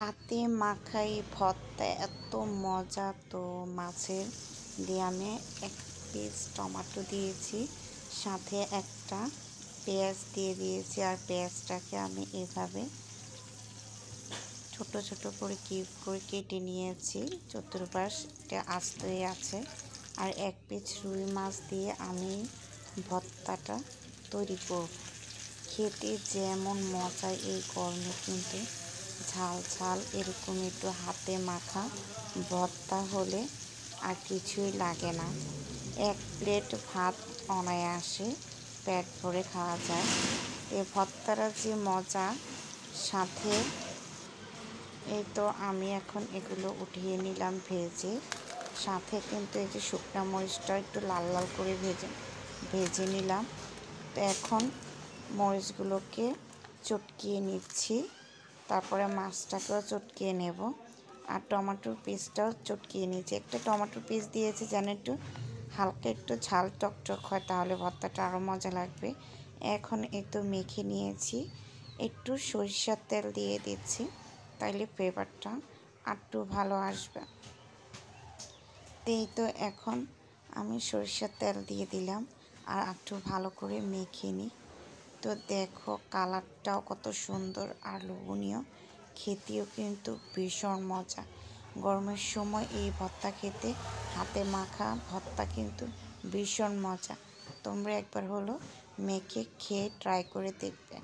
হাতে মাখাই ভর্তা এত মজা। তো মাছের দিয়ে আমি এক পিস টমেটো দিয়েছি, সাথে একটা পেঁয়াজ দিয়ে দিয়েছি। আর পেঁয়াজটাকে আমি এভাবে ছোট ছোট করে কিউব করে কেটে নিয়েছি। চতুর্পাশটা আস্তই আছে। আর এক পিস রুই মাছ দিয়ে আমি ভর্তাটা তৈরি করব। খেতে যেমন মজা, এই গরমে কিন্তু ঝাল ঝাল এরকম একটু হাতে মাখা ভর্তা হলে আর কিছুই লাগে না। এক প্লেট ভাত অনায়াসে পেট ভরে খাওয়া যায়। এই ভর্তাটা যে মজা, সাথে এই তো আমি এখন এগুলো উঠিয়ে নিলাম ভেজে। সাথে কিন্তু এই যে শুকনো মরিচটা একটু লাল লাল করে ভেজে নিলাম। তো এখন মরিচগুলোকে চটকিয়ে নিচ্ছি, তারপরে মাছটাকেও চটকিয়ে নেব। আর টমেটোর পিসটাও চটকিয়ে নিচ্ছি। একটা টমেটোর পিস দিয়েছি যেন একটু হালকা একটু ঝাল টকটক হয়, তাহলে ভর্তাটা আরও মজা লাগবে। এখন একটু মেখে নিয়েছি, একটু সরিষার তেল দিয়ে দিচ্ছি, তাইলে ফ্লেভারটা আরটু ভালো আসবে। এই তো এখন আমি সরিষার তেল দিয়ে দিলাম আর একটু ভালো করে মেখে নিই। তো দেখো কালারটাও কত সুন্দর আর লোভনীয়, খেতেও কিন্তু ভীষণ মজা। গরমের সময় এই ভর্তা খেতে, হাতে মাখা ভর্তা কিন্তু ভীষণ মজা। তোমরা একবার হলো মেখে খেয়ে ট্রাই করে দেখবে।